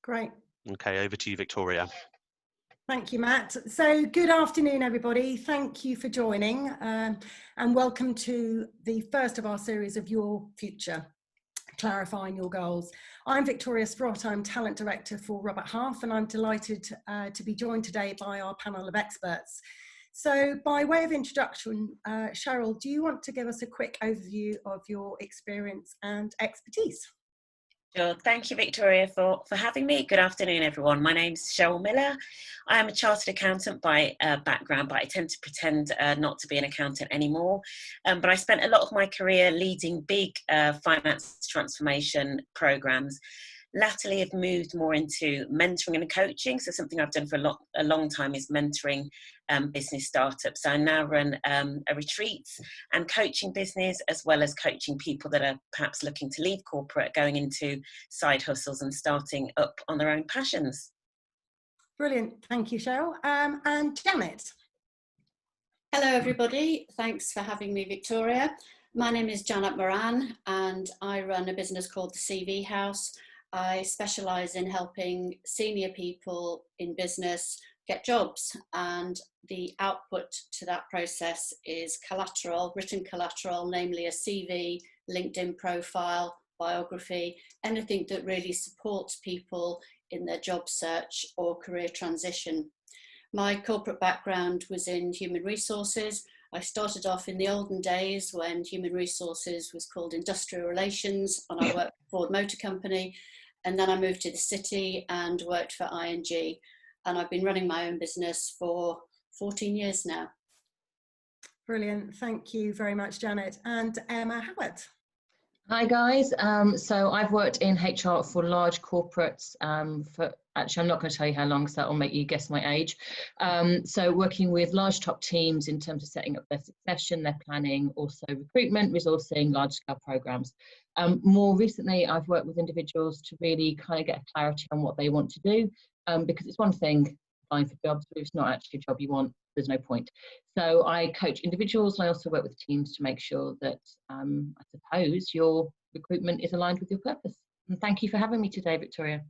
Great. Okay, over to you, Victoria. Thank you, Matt. So good afternoon, everybody. Thank you for joining and welcome to the first of our series of Your Future, Clarifying Your Goals. I'm Victoria Sprott. I'm Talent Director for Robert Half, and I'm delighted to be joined today by our panel of experts. So by way of introduction, Sheryl, do you want to give us a quick overview of your experience and expertise? Sure. Thank you, Victoria, for having me. Good afternoon, everyone. My name's Sheryl Miller. I am a chartered accountant by background, but I tend to pretend not to be an accountant anymore. But I spent a lot of my career leading big finance transformation programs. Latterly, have moved more into mentoring and coaching. So something I've done for a long time is mentoring business startups. So I now run a retreats and coaching business, as well as coaching people that are perhaps looking to leave corporate, going into side hustles and starting up on their own passions. Brilliant. Thank you, Sheryl. And Janet. Hello, everybody. Thanks for having me, Victoria. My name is Janet Moran, and I run a business called the CV House. I specialise in helping senior people in business get jobs, and the output to that process is collateral, written collateral, namely a CV, LinkedIn profile, biography, anything that really supports people in their job search or career transition. My corporate background was in human resources. I started off in the olden days when human resources was called industrial relations, and I worked for Ford Motor Company. And then I moved to the city and worked for ING. And I've been running my own business for 14 years now. Brilliant. Thank you very much, Janet. And Emma Howard. Hi guys, so I've worked in HR for large corporates actually I'm not going to tell you how long, so that'll make you guess my age. So working with large top teams in terms of setting up their succession, their planning, also recruitment, resourcing, large scale programs. More recently, I've worked with individuals to really kind of get clarity on what they want to do, because it's one thing applying for jobs, but if it's not actually a job you want, there's no point. So I coach individuals, and I also work with teams to make sure that, I suppose, your recruitment is aligned with your purpose. And thank you for having me today, Victoria.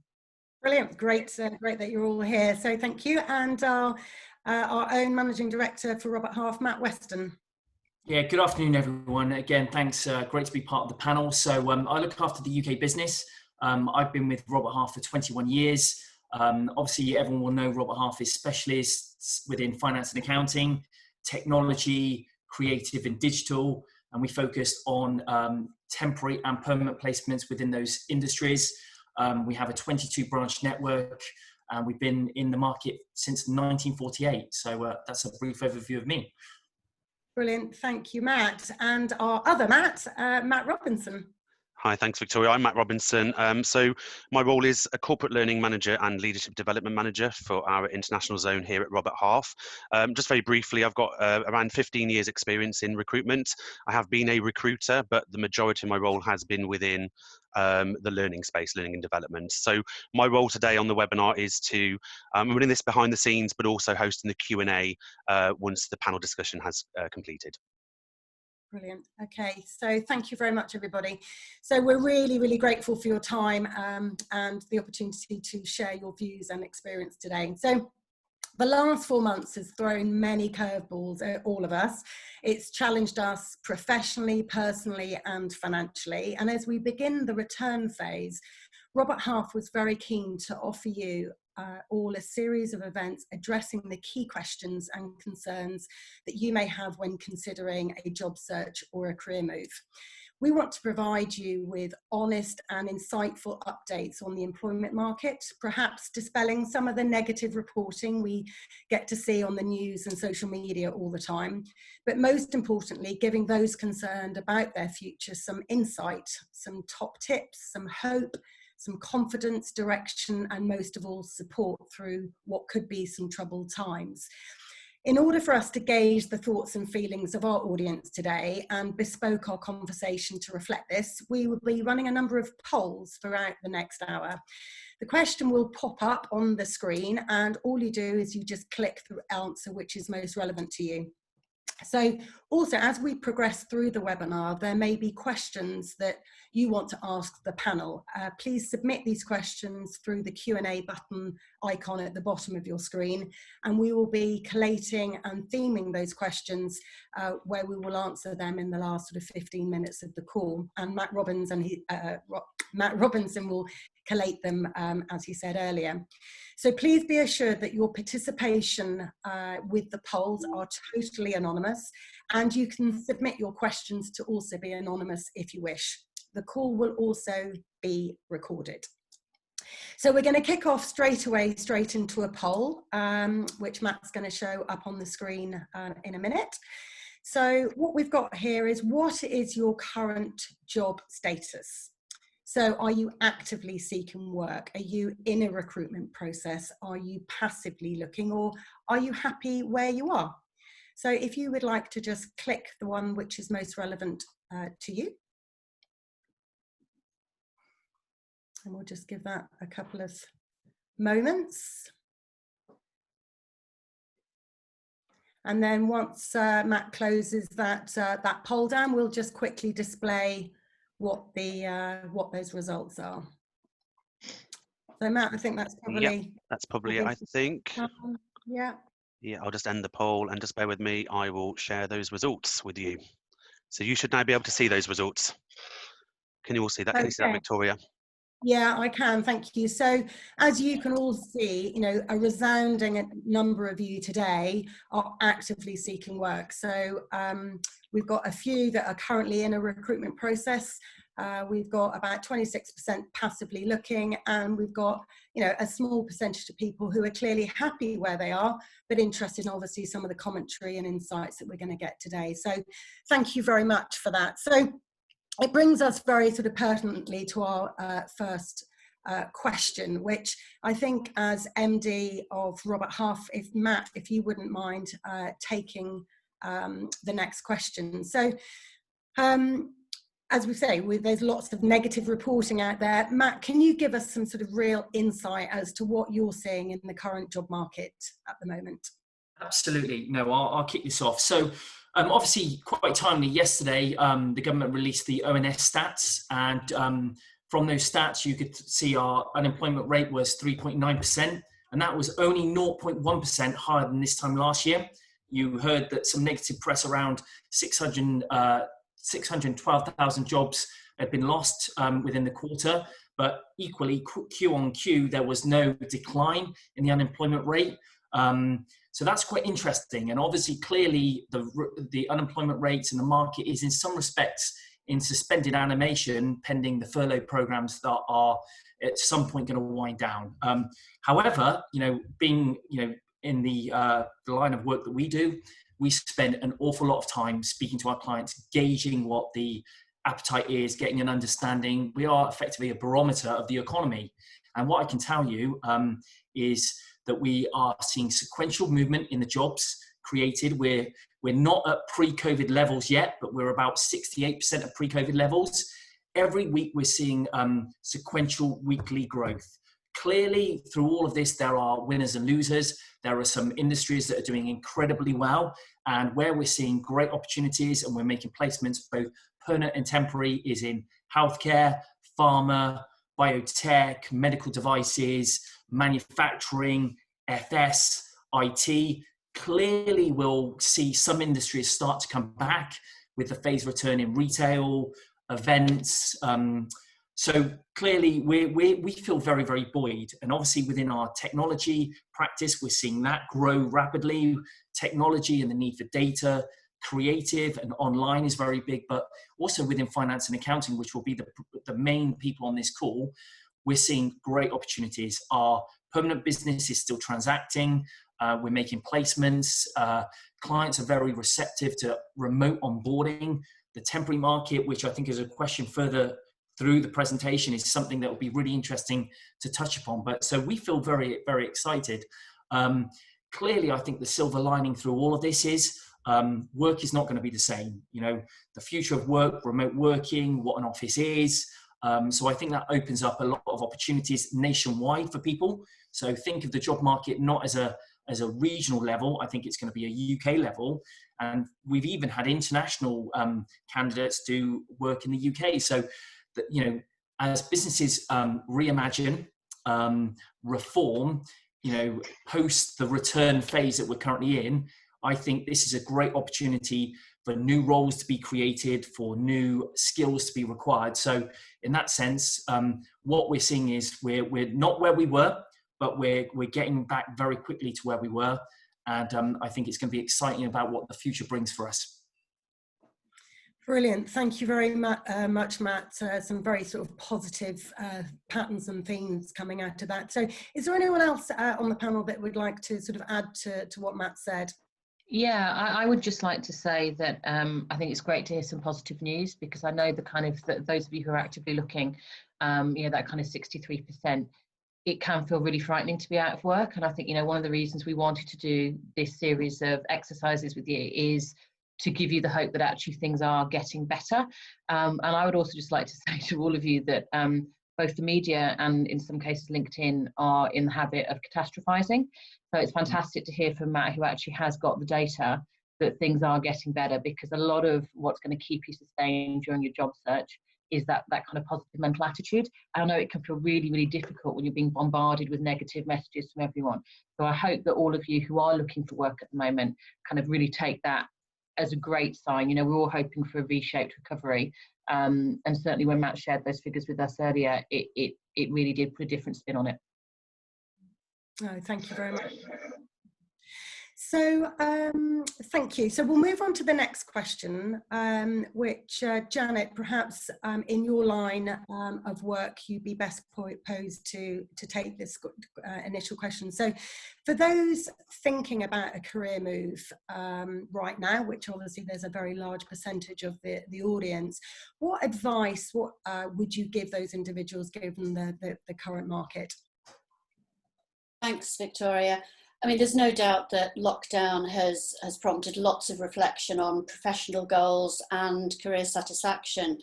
Brilliant. Great that you're all here. So thank you. And our own Managing Director for Robert Half, Matt Weston. Yeah, good afternoon, everyone. Again, thanks. Great to be part of the panel. So I look after the UK business. I've been with Robert Half for 21 years. Obviously, everyone will know Robert Half is specialists within finance and accounting, technology, creative and digital, and we focus on temporary and permanent placements within those industries. We have a 22 branch network, and we've been in the market since 1948. So that's a brief overview of me. Brilliant. Thank you, Matt. And our other Matt, Matt Robinson. Hi, thanks, Victoria. I'm Matt Robinson. So my role is a corporate learning manager and leadership development manager for our international zone here at Robert Half. Just very briefly, I've got around 15 years experience in recruitment. I have been a recruiter, but the majority of my role has been within the learning space, learning and development. So my role today on the webinar is to, I'm running this behind the scenes, but also hosting the Q&A once the panel discussion has completed. Brilliant. Okay, so thank you very much, everybody. So we're really, really grateful for your time and the opportunity to share your views and experience today. So the last 4 months has thrown many curveballs at all of us. It's challenged us professionally, personally, and financially. And as we begin the return phase, Robert Half was very keen to offer you all a series of events addressing the key questions and concerns that you may have when considering a job search or a career move. We want to provide you with honest and insightful updates on the employment market, perhaps dispelling some of the negative reporting we get to see on the news and social media all the time, but most importantly, giving those concerned about their future some insight, some top tips, some hope, some confidence, direction, and most of all, support through what could be some troubled times. In order for us to gauge the thoughts and feelings of our audience today and bespoke our conversation to reflect this, we will be running a number of polls throughout the next hour. The question will pop up on the screen, and all you do is you just click the answer which is most relevant to you. So also, as we progress through the webinar, there may be questions that you want to ask the panel. Please submit these questions through the Q&A button icon at the bottom of your screen, and we will be collating and theming those questions where we will answer them in the last sort of 15 minutes of the call. And Matt Robinson will collate them, as he said earlier. So please be assured that your participation with the polls are totally anonymous, and you can submit your questions to also be anonymous if you wish. The call will also be recorded. So we're going to kick off straight into a poll, which Matt's going to show up on the screen in a minute. So what we've got here is, what is your current job status? So are you actively seeking work? Are you in a recruitment process? Are you passively looking, or are you happy where you are? So if you would like to just click the one which is most relevant to you. And we'll just give that a couple of moments. And then once Matt closes that poll down, we'll just quickly display what those results are. So Matt, I think that's probably... Yep, that's probably it, I think. Yeah. Yeah, I'll just end the poll, and just bear with me. I will share those results with you. So you should now be able to see those results. Can you all see that? Can you see that, Victoria? Yeah, I can, thank you. So as you can all see, you know, a resounding number of you today are actively seeking work. So we've got a few that are currently in a recruitment process. We've got about 26% passively looking, and we've got, you know, a small percentage of people who are clearly happy where they are, but interested in obviously some of the commentary and insights that we're going to get today. So thank you very much for that. So it brings us very sort of pertinently to our first question, which I think, as MD of Robert Half, Matt, if you wouldn't mind taking the next question. So as we say, there's lots of negative reporting out there. Matt, can you give us some sort of real insight as to what you're seeing in the current job market at the moment? Absolutely. No, I'll kick this off. So obviously quite timely yesterday, the government released the ONS stats, and from those stats you could see our unemployment rate was 3.9%, and that was only 0.1% higher than this time last year. You heard that some negative press around 612,000 jobs had been lost within the quarter, but equally Q on Q there was no decline in the unemployment rate. So that's quite interesting, and obviously clearly the unemployment rates in the market is in some respects in suspended animation pending the furlough programs that are at some point going to wind down. However, you know, being, you know, in the line of work that we do, we spend an awful lot of time speaking to our clients, gauging what the appetite is, getting an understanding. We are effectively a barometer of the economy, and what I can tell you is that we are seeing sequential movement in the jobs created. We're not at pre-COVID levels yet, but we're about 68% of pre-COVID levels. Every week we're seeing sequential weekly growth. Clearly, through all of this, there are winners and losers. There are some industries that are doing incredibly well, and where we're seeing great opportunities and we're making placements, both permanent and temporary, is in healthcare, pharma, biotech, medical devices, manufacturing, FS, IT. Clearly we'll see some industries start to come back with the phased return in retail, events. So clearly we feel very, very buoyed. And obviously within our technology practice, we're seeing that grow rapidly. Technology and the need for data, creative and online is very big, but also within finance and accounting, which will be the main people on this call, we're seeing great opportunities. Our permanent business is still transacting. We're making placements. Clients are very receptive to remote onboarding. The temporary market, which I think is a question further through the presentation, is something that will be really interesting to touch upon. But so we feel very, very excited. Clearly, I think the silver lining through all of this is work is not going to be the same. You know, the future of work, remote working, what an office is. So I think that opens up a lot of opportunities nationwide for people. So think of the job market not as a as a regional level. I think it's going to be a UK level. And we've even had international candidates do work in the UK. So, you know, as businesses reimagine, reform, you know, post the return phase that we're currently in, I think this is a great opportunity for new roles to be created, for new skills to be required. So in that sense, what we're seeing is we're not where we were, but we're getting back very quickly to where we were. And I think it's going to be exciting about what the future brings for us. Brilliant. Thank you very much, Matt. Some very sort of positive patterns and themes coming out of that. So is there anyone else on the panel that would like to sort of add to what Matt said? Yeah, I would just like to say that I think it's great to hear some positive news, because I know the kind of those of you who are actively looking, you know, that kind of 63%, it can feel really frightening to be out of work. And I think, you know, one of the reasons we wanted to do this series of exercises with you is to give you the hope that actually things are getting better. And I would also just like to say to all of you that both the media and in some cases LinkedIn are in the habit of catastrophizing. So it's fantastic to hear from Matt, who actually has got the data that things are getting better, because a lot of what's going to keep you sustained during your job search is that kind of positive mental attitude. I know it can feel really, really difficult when you're being bombarded with negative messages from everyone. So I hope that all of you who are looking for work at the moment kind of really take that as a great sign. You know, we're all hoping for a V-shaped recovery. And certainly when Matt shared those figures with us earlier, it really did put a different spin on it. Oh, thank you very much. So thank you. So we'll move on to the next question, which Janet, perhaps in your line of work, you'd be best posed to take this initial question. So for those thinking about a career move right now, which obviously there's a very large percentage of the audience, what advice would you give those individuals given the current market? Thanks, Victoria. I mean, there's no doubt that lockdown has prompted lots of reflection on professional goals and career satisfaction.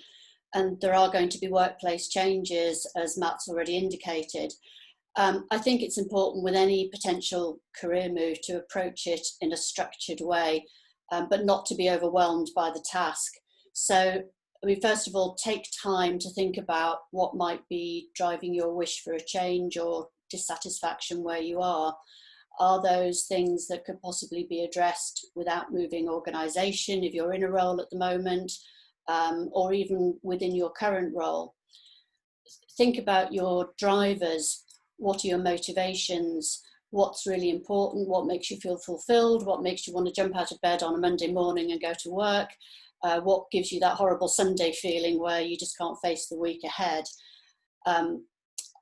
And there are going to be workplace changes, as Matt's already indicated. I think it's important with any potential career move to approach it in a structured way, but not to be overwhelmed by the task. So, I mean, first of all, take time to think about what might be driving your wish for a change or dissatisfaction where you are. Are those things that could possibly be addressed without moving organisation if you're in a role at the moment, or even within your current role? Think about your drivers. What are your motivations? What's really important? What makes you feel fulfilled? What makes you want to jump out of bed on a Monday morning and go to work? What gives you that horrible Sunday feeling where you just can't face the week ahead?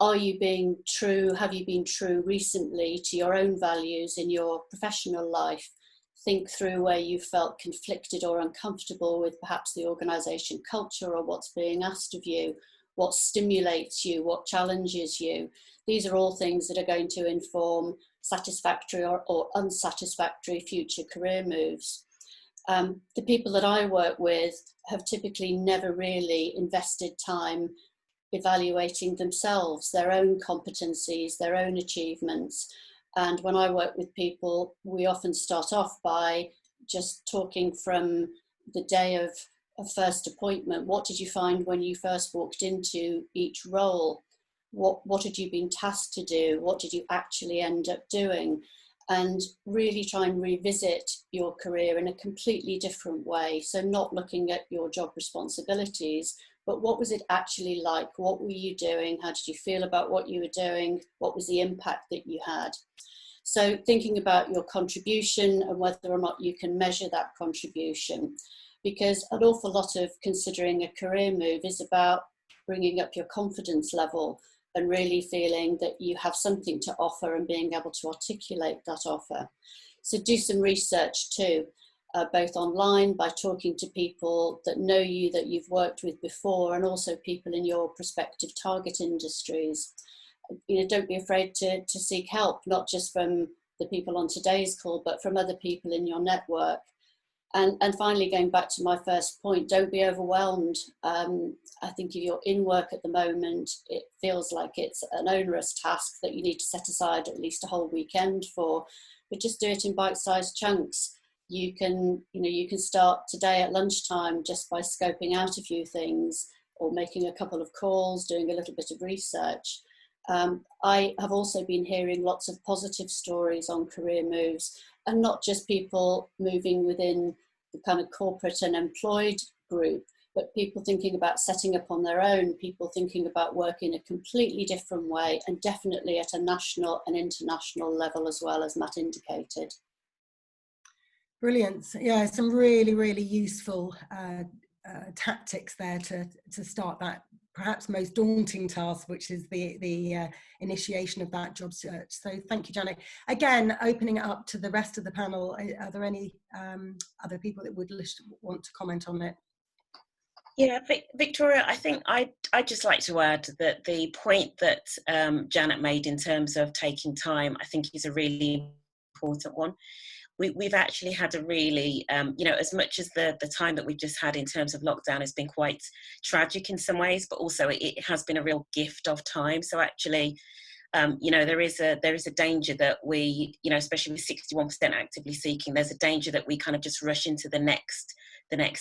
Are you being true? Have you been true recently to your own values in your professional life? Think through where you felt conflicted or uncomfortable with perhaps the organisation culture or what's being asked of you, what stimulates you, what challenges you. These are all things that are going to inform satisfactory or unsatisfactory future career moves. The people that I work with have typically never really invested time evaluating themselves, their own competencies, their own achievements. And when I work with people, we often start off by just talking from the day of first appointment. What did you find when you first walked into each role? What had you been tasked to do? What did you actually end up doing? And really try and revisit your career in a completely different way. So not looking at your job responsibilities, but what was it actually like? What were you doing? How did you feel about what you were doing? What was the impact that you had? So thinking about your contribution and whether or not you can measure that contribution, because an awful lot of considering a career move is about bringing up your confidence level and really feeling that you have something to offer and being able to articulate that offer. So do some research too. Both online by talking to people that know you, that you've worked with before, and also people in your prospective target industries. You know, don't be afraid to seek help, not just from the people on today's call, but from other people in your network. And finally, going back to my first point, don't be overwhelmed. I think if you're in work at the moment, it feels like it's an onerous task that you need to set aside at least a whole weekend for, but just do it in bite-sized chunks. You can start today at lunchtime just by scoping out a few things or making a couple of calls, doing a little bit of research. I have also been hearing lots of positive stories on career moves, and not just people moving within the kind of corporate and employed group, but people thinking about setting up on their own, people thinking about working a completely different way, and definitely at a national and international level as well, as Matt indicated. Brilliant. Yeah, some really, really useful tactics there to start that perhaps most daunting task, which is the initiation of that job search. So thank you, Janet. Again, opening it up to the rest of the panel, are there any other people that would want to comment on it? Yeah, Victoria, I think I'd just like to add that the point that Janet made in terms of taking time, I think is a really important one. We've actually had a really, as much as the time that we've just had in terms of lockdown has been quite tragic in some ways, but also it has been a real gift of time. So actually, there is a danger that we, especially with 61% actively seeking, there's a danger that we kind of just rush into the next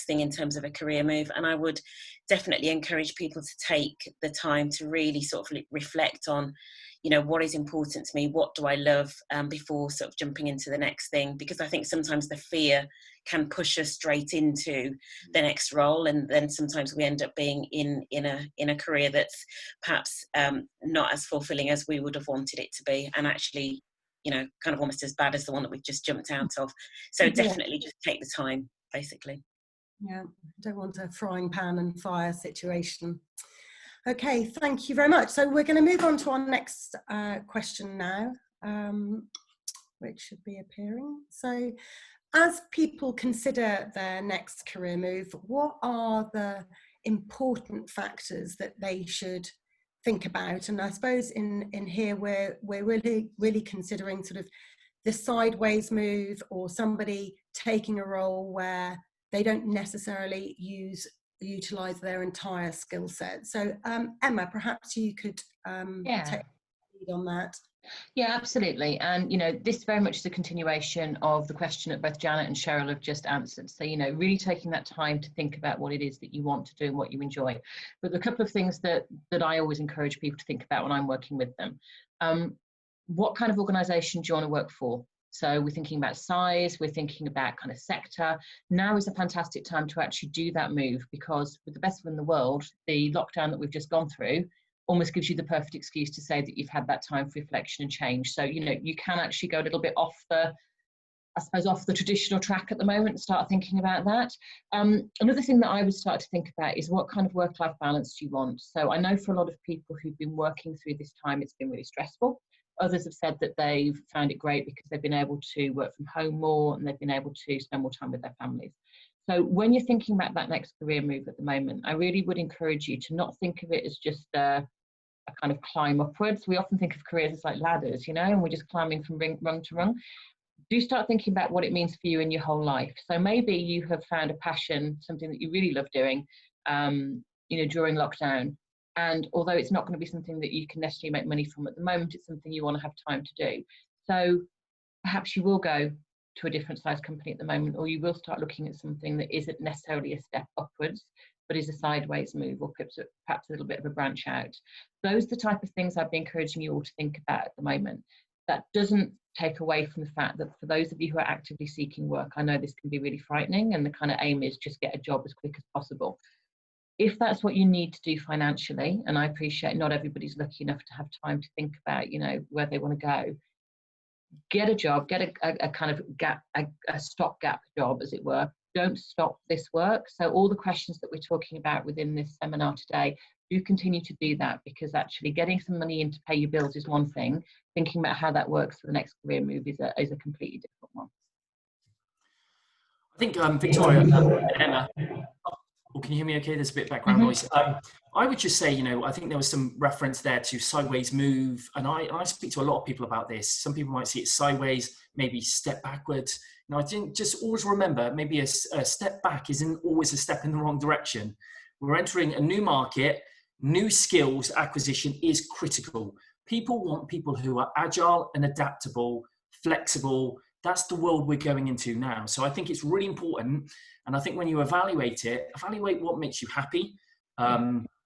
thing in terms of a career move. And I would definitely encourage people to take the time to really sort of reflect on, what is important to me, what do I love, before sort of jumping into the next thing, because I think sometimes the fear can push us straight into the next role, and then sometimes we end up being in a career that's perhaps not as fulfilling as we would have wanted it to be, and actually, kind of almost as bad as the one that we've just jumped out of. So definitely just take the time, basically. Yeah, don't want a frying pan and fire situation. Okay, thank you very much. So we're going to move on to our next question now, which should be appearing. So as people consider their next career move, what are the important factors that they should think about? And I suppose in here we're really considering sort of the sideways move, or somebody taking a role where they don't necessarily utilize their entire skill set. So Emma, perhaps you could take lead on that. Yeah, absolutely. And, this very much is a continuation of the question that both Janet and Sheryl have just answered. So, really taking that time to think about what it is that you want to do and what you enjoy. But a couple of things that I always encourage people to think about when I'm working with them. What kind of organisation do you want to work for? So we're thinking about size, we're thinking about kind of sector. Now is a fantastic time to actually do that move, because with the best of in the world, the lockdown that we've just gone through almost gives you the perfect excuse to say that you've had that time for reflection and change. So, you can actually go a little bit off the traditional track at the moment and start thinking about that. Another thing that I would start to think about is what kind of work-life balance do you want? So I know for a lot of people who've been working through this time, it's been really stressful. Others have said that they've found it great because they've been able to work from home more and they've been able to spend more time with their families. So when you're thinking about that next career move at the moment, I really would encourage you to not think of it as just a kind of climb upwards. We often think of careers as like ladders, and we're just climbing from rung to rung. Do start thinking about what it means for you in your whole life. So maybe you have found a passion, something that you really love doing, during lockdown. And although it's not going to be something that you can necessarily make money from at the moment, it's something you want to have time to do. So perhaps you will go to a different size company at the moment, or you will start looking at something that isn't necessarily a step upwards, but is a sideways move, or perhaps a little bit of a branch out. Those are the type of things I'd be encouraging you all to think about at the moment. That doesn't take away from the fact that for those of you who are actively seeking work, I know this can be really frightening, and the kind of aim is just get a job as quick as possible. If that's what you need to do financially, and I appreciate not everybody's lucky enough to have time to think about, where they want to go, get a job, get a kind of a stopgap job, as it were. Don't stop this work. So all the questions that we're talking about within this seminar today, do continue to do that, because actually getting some money in to pay your bills is one thing. Thinking about how that works for the next career move is a completely different one. I think Victoria, Emma. Or can you hear me okay? There's a bit of background noise. I would just say, you know, I think there was some reference there to sideways move. And I speak to a lot of people about this. Some people might see it sideways, maybe step backwards. You know, I think just always remember, maybe a step back isn't always a step in the wrong direction. We're entering a new market. New skills acquisition is critical. People want people who are agile and adaptable, flexible. That's the world we're going into now. So I think it's really important. And I think when you evaluate it, evaluate what makes you happy,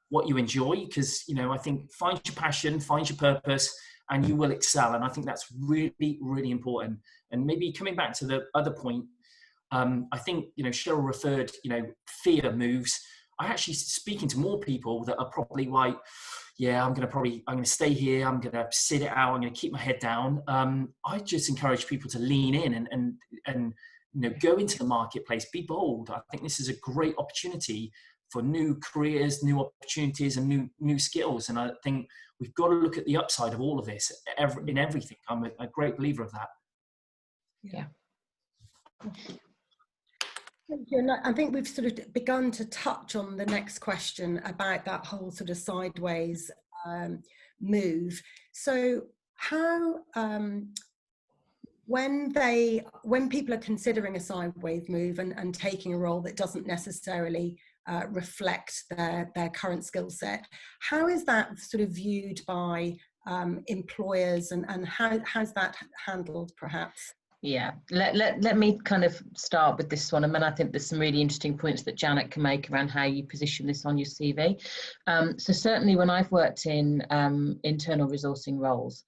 what you enjoy, because, you know, I think find your passion, find your purpose, and you will excel. And I think that's really, really important. And maybe coming back to the other point, I think, you know, Sheryl referred, you know, fear moves. I actually speaking to more people that are probably like, yeah, I'm going to stay here. I'm going to sit it out. I'm going to keep my head down. I just encourage people to lean in and you know, go into the marketplace, be bold. I think this is a great opportunity for new careers, new opportunities, and new skills. And I think we've got to look at the upside of all of this in everything. I'm a great believer of that. Yeah. Thank you. And I think we've sort of begun to touch on the next question about that whole sort of sideways move. So how, when people are considering a sideways move and taking a role that doesn't necessarily reflect their current skill set, how is that sort of viewed by employers, and how's that handled perhaps? Yeah, let me kind of start with this one, and then I think there's some really interesting points that Janet can make around how you position this on your CV. So certainly when I've worked in internal resourcing roles,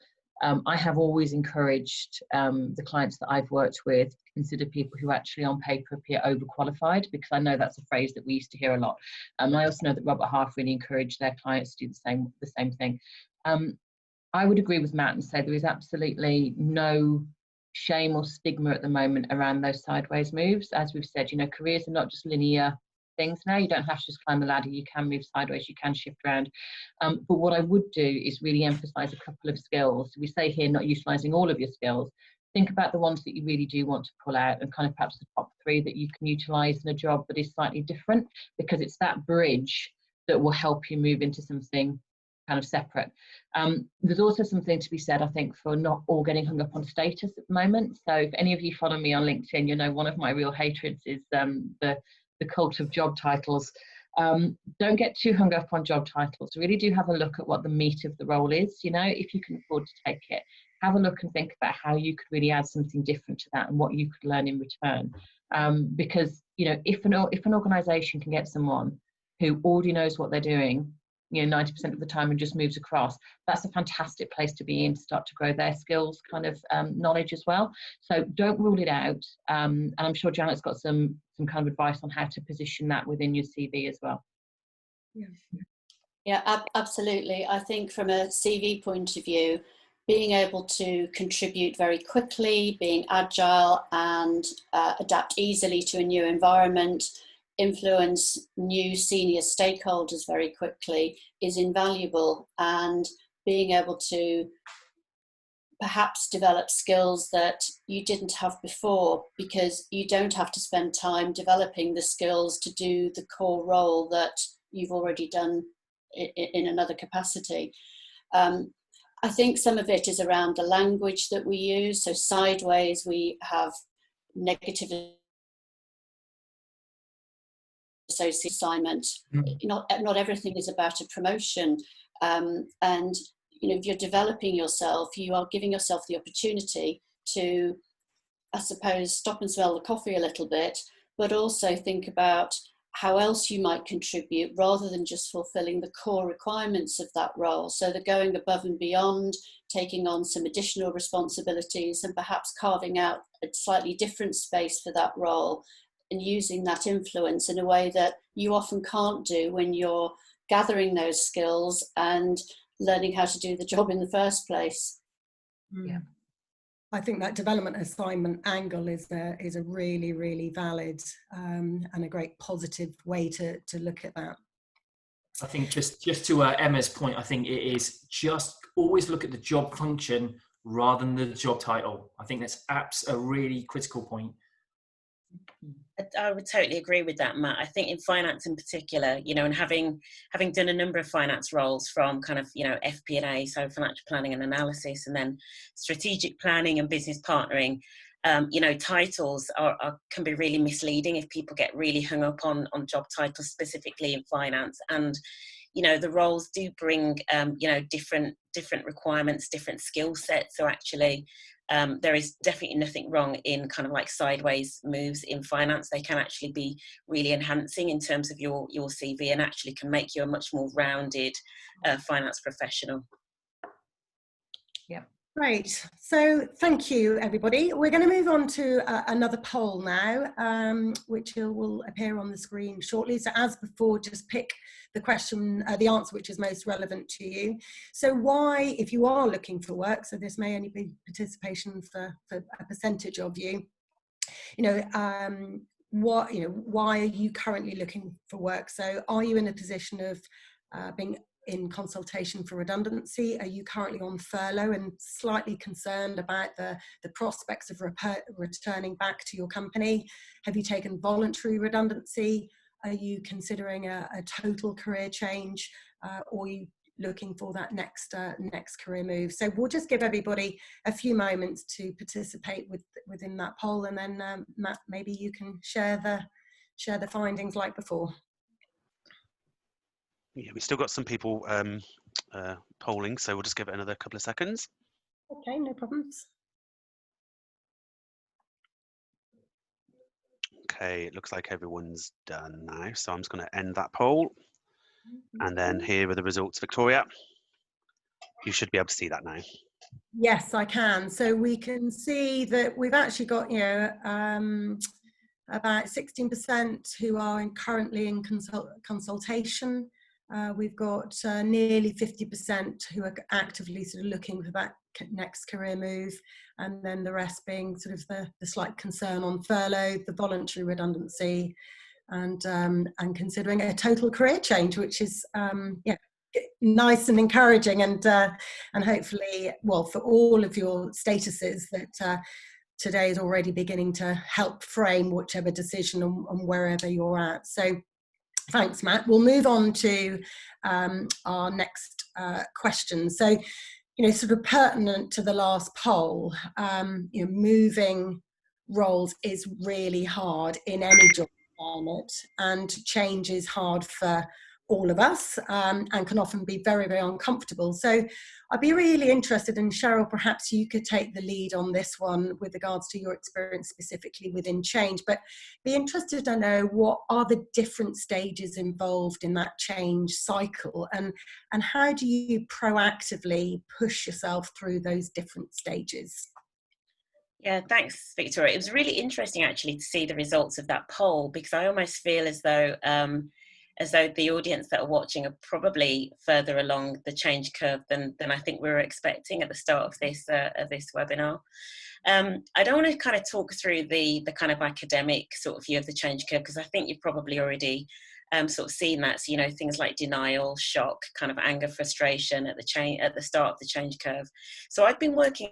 I have always encouraged the clients that I've worked with to consider people who actually on paper appear overqualified, because I know that's a phrase that we used to hear a lot. I also know that Robert Half really encouraged their clients to do the same thing. I would agree with Matt and say there is absolutely no shame or stigma at the moment around those sideways moves. As we've said, you know, careers are not just linear things now. You don't have to just climb the ladder. You can move sideways, you can shift around. But what I would do is really emphasize a couple of skills. We say here not utilizing all of your skills. Think about the ones that you really do want to pull out, and kind of perhaps the top 3 that you can utilize in a job that is slightly different, because it's that bridge that will help you move into something kind of separate. There's also something to be said, I think, for not all getting hung up on status at the moment. So if any of you follow me on LinkedIn, you know one of my real hatreds is the cult of job titles. Don't get too hung up on job titles. Really do have a look at what the meat of the role is. You know, if you can afford to take it, have a look and think about how you could really add something different to that and what you could learn in return. Because, you know, if an organization can get someone who already knows what they're doing, you know, 90% of the time and just moves across, that's a fantastic place to be in to start to grow their skills kind of knowledge as well. So don't rule it out. And I'm sure Janet's got some kind of advice on how to position that within your CV as well. Yeah, absolutely. I think from a CV point of view, being able to contribute very quickly, being agile and adapt easily to a new environment, influence new senior stakeholders very quickly is invaluable. And being able to perhaps develop skills that you didn't have before, because you don't have to spend time developing the skills to do the core role that you've already done in another capacity. I think some of it is around the language that we use. So sideways, we have negative associate assignment. Not everything is about a promotion. And you know, if you're developing yourself, you are giving yourself the opportunity to, I suppose, stop and smell the coffee a little bit, but also think about how else you might contribute rather than just fulfilling the core requirements of that role. So they're going above and beyond, taking on some additional responsibilities and perhaps carving out a slightly different space for that role and using that influence in a way that you often can't do when you're gathering those skills and learning how to do the job in the first place. Yeah. I think that development assignment angle is a really, really valid and a great positive way to look at that. I think just to Emma's point, I think it is just always look at the job function rather than the job title. I think that's a really critical point. I would totally agree with that, Matt. I think in finance in particular, you know, and having done a number of finance roles from kind of, you know, FP&A, so financial planning and analysis, and then strategic planning and business partnering, you know, titles can be really misleading if people get really hung up on job titles, specifically in finance. And, you know, the roles do bring, you know, different requirements, different skill sets. So actually, there is definitely nothing wrong in kind of like sideways moves in finance. They can actually be really enhancing in terms of your CV, and actually can make you a much more rounded finance professional. Yeah. Great. So thank you, everybody. We're going to move on to another poll now, which will appear on the screen shortly. So as before, just pick the question, the answer which is most relevant to you. So why, if you are looking for work, so this may only be participation for a percentage of you, you know, why are you currently looking for work? So are you in a position of being in consultation for redundancy? Are you currently on furlough and slightly concerned about the prospects of returning back to your company? Have you taken voluntary redundancy? Are you considering a total career change, or are you looking for that next career move? So we'll just give everybody a few moments to participate within that poll, and then Matt, maybe you can share the findings like before. Yeah, we still got some people polling, so we'll just give it another couple of seconds. Okay, no problems. Okay, it looks like everyone's done now, so I'm just going to end that poll. And then here are the results, Victoria. You should be able to see that now. Yes, I can. So we can see that we've actually got, you know, about 16% who are currently in consultation. We've got nearly 50% who are actively sort of looking for that next career move, and then the rest being sort of the slight concern on furlough, the voluntary redundancy, and considering a total career change, which is yeah, nice and encouraging, and hopefully, well, for all of your statuses, that today is already beginning to help frame whichever decision and wherever you're at. So thanks, Matt. We'll move on to our next question. So, you know, sort of pertinent to the last poll, you know, moving roles is really hard in any job climate, and change is hard for all of us, and can often be very, very uncomfortable. So I'd be really interested in, Sheryl, perhaps you could take the lead on this one with regards to your experience specifically within change, but be interested to know what are the different stages involved in that change cycle, and how do you proactively push yourself through those different stages? Yeah, thanks, Victoria. It was really interesting actually to see the results of that poll, because I almost feel as though the audience that are watching are probably further along the change curve than I think we were expecting at the start of this webinar. I don't want to kind of talk through the kind of academic sort of view of the change curve, because I think you've probably already sort of seen that. So, you know, things like denial, shock, kind of anger, frustration at the start of the change curve. So I've been working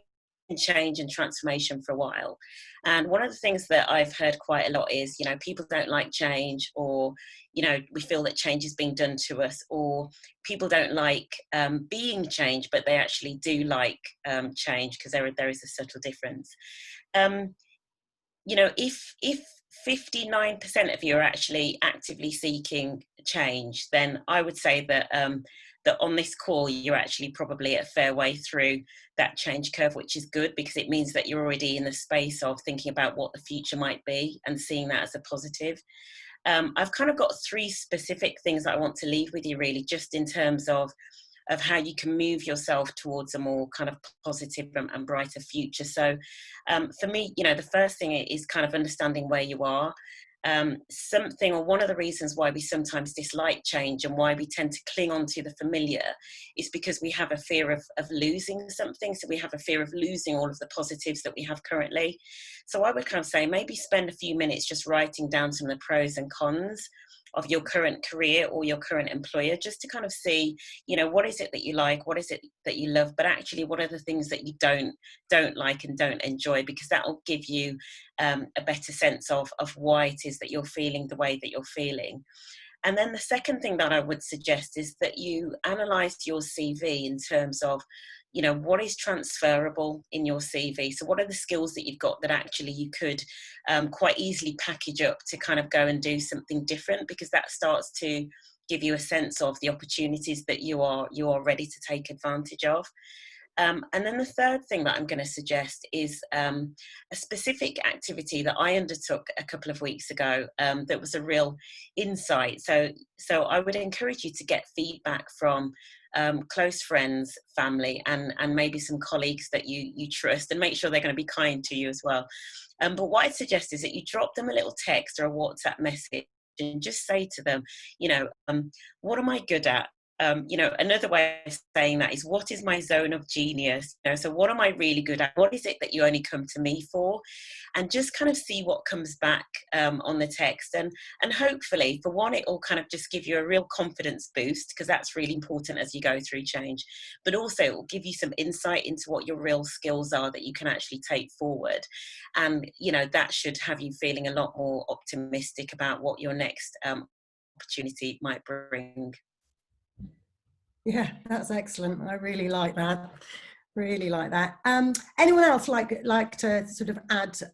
in change and transformation for a while, and one of the things that I've heard quite a lot is, you know, people don't like change, or, you know, we feel that change is being done to us, or people don't like being changed, but they actually do like change, because there is a subtle difference. You know, if 59% of you are actually actively seeking change, then I would say that that on this call you're actually probably a fair way through that change curve, which is good, because it means that you're already in the space of thinking about what the future might be and seeing that as a positive. I've kind of got three specific things that I want to leave with you, really, just in terms of how you can move yourself towards a more kind of positive and brighter future. So for me, you know, the first thing is kind of understanding where you are. Something, or one of the reasons why we sometimes dislike change and why we tend to cling on to the familiar is because we have a fear of losing something. So we have a fear of losing all of the positives that we have currently. So I would kind of say maybe spend a few minutes just writing down some of the pros and cons your current career or your current employer, just to kind of see, you know, what is it that you like, what is it that you love, but actually what are the things that you don't like and don't enjoy, because that will give you a better sense of why it is that you're feeling the way that you're feeling. And then the second thing that I would suggest is that you analyse your CV in terms of, you know, what is transferable in your CV. So what are the skills that you've got that actually you could quite easily package up to kind of go and do something different, because that starts to give you a sense of the opportunities that you are ready to take advantage of. And then the third thing that I'm going to suggest is a specific activity that I undertook a couple of weeks ago that was a real insight. So I would encourage you to get feedback from close friends, family, and maybe some colleagues that you trust, and make sure they're going to be kind to you as well. But what I'd suggest is that you drop them a little text or a WhatsApp message and just say to them, you know, what am I good at? You know, another way of saying that is, what is my zone of genius? You know, so what am I really good at? What is it that you only come to me for? And just kind of see what comes back on the text. And hopefully, for one, it will kind of just give you a real confidence boost, because that's really important as you go through change. But also, it will give you some insight into what your real skills are that you can actually take forward. And, you know, that should have you feeling a lot more optimistic about what your next opportunity might bring. Yeah, that's excellent. I really like that. Really like that. Anyone else like to sort of add to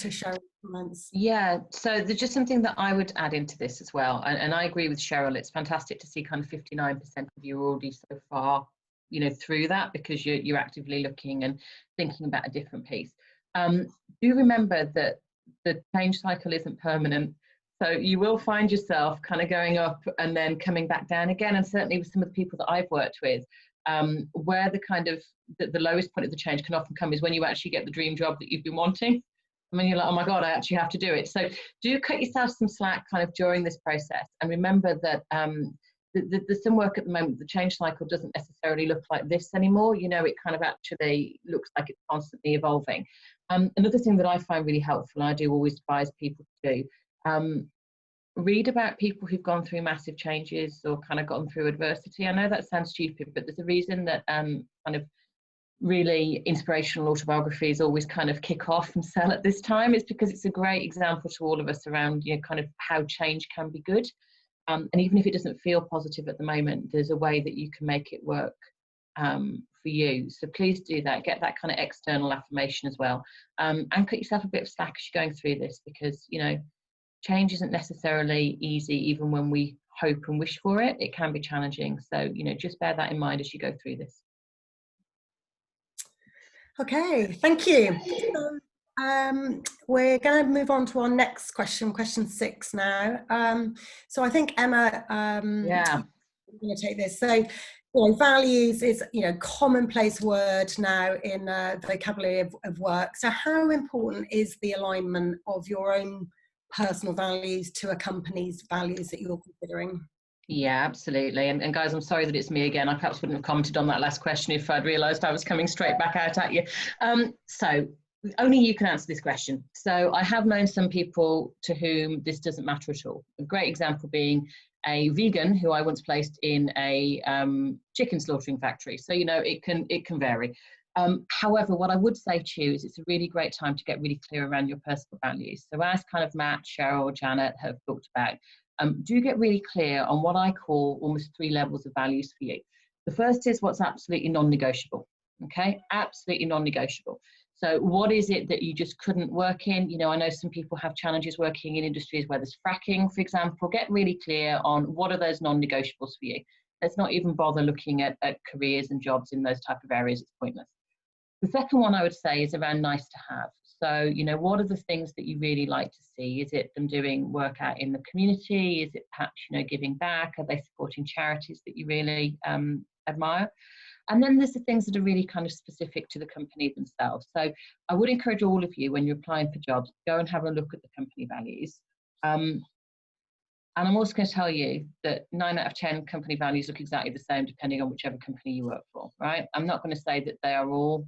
Cheryl's comments? Yeah, so there's just something that I would add into this as well. And I agree with Sheryl. It's fantastic to see kind of 59% of you already so far, you know, through that, because you're actively looking and thinking about a different piece. Do remember that the change cycle isn't permanent. So you will find yourself kind of going up and then coming back down again. And certainly with some of the people that I've worked with, where the kind of the lowest point of the change can often come is when you actually get the dream job that you've been wanting. I mean, you're like, oh my God, I actually have to do it. So do cut yourself some slack kind of during this process. And remember that there's some work at the moment. The change cycle doesn't necessarily look like this anymore. You know, it kind of actually looks like it's constantly evolving. Another thing that I find really helpful, and I do always advise people to do, read about people who've gone through massive changes or kind of gone through adversity. I know that sounds stupid, but there's a reason that kind of really inspirational autobiographies always kind of kick off and sell at this time. It's because it's a great example to all of us around, you know, kind of how change can be good. And even if it doesn't feel positive at the moment, there's a way that you can make it work for you. So please do that. Get that kind of external affirmation as well. And cut yourself a bit of slack as you're going through this, because, you know, change isn't necessarily easy. Even when we hope and wish for it, it can be challenging. So, you know, just bear that in mind as you go through this. Okay, thank you. We're going to move on to our next question, question 6 now. So I think Emma, yeah, I'm going to take this. So, you know, values is, you know, commonplace word now in the vocabulary of work. So how important is the alignment of your own personal values to a company's values that you're considering? Yeah, absolutely. And guys, I'm sorry that it's me again. I perhaps wouldn't have commented on that last question if I'd realised I was coming straight back out at you. So only you can answer this question. So I have known some people to whom this doesn't matter at all. A great example being a vegan who I once placed in a chicken slaughtering factory. So, you know, it can vary. However, what I would say to you is it's a really great time to get really clear around your personal values. So as kind of Matt, Sheryl, Janet have talked about, do get really clear on what I call almost 3 levels of values for you. The first is what's absolutely non-negotiable. Okay, absolutely non-negotiable. So what is it that you just couldn't work in? You know, I know some people have challenges working in industries where there's fracking, for example. Get really clear on what are those non-negotiables for you. Let's not even bother looking at careers and jobs in those type of areas. It's pointless. The second one I would say is around nice to have. So, you know, what are the things that you really like to see? Is it them doing work out in the community? Is it perhaps, you know, giving back? Are they supporting charities that you really admire? And then there's the things that are really kind of specific to the company themselves. So I would encourage all of you, when you're applying for jobs, go and have a look at the company values. And I'm also going to tell you that 9 out of 10 company values look exactly the same depending on whichever company you work for, right? I'm not going to say that they are all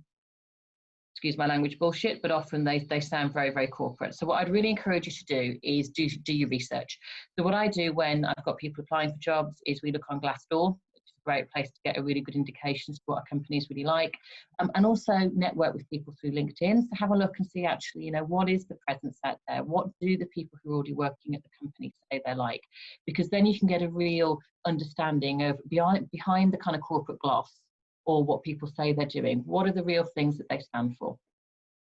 excuse my language, bullshit, but often they sound very, very corporate. So what I'd really encourage you to do is do your research. So what I do when I've got people applying for jobs is we look on Glassdoor, which is a great place to get a really good indication as to what a company is really like, and also network with people through LinkedIn. So have a look and see actually, what is the presence out there? What do the people who are already working at the company say they're like? Because then you can get a real understanding of behind the kind of corporate gloss, or what people say they're doing. What are the real things that they stand for?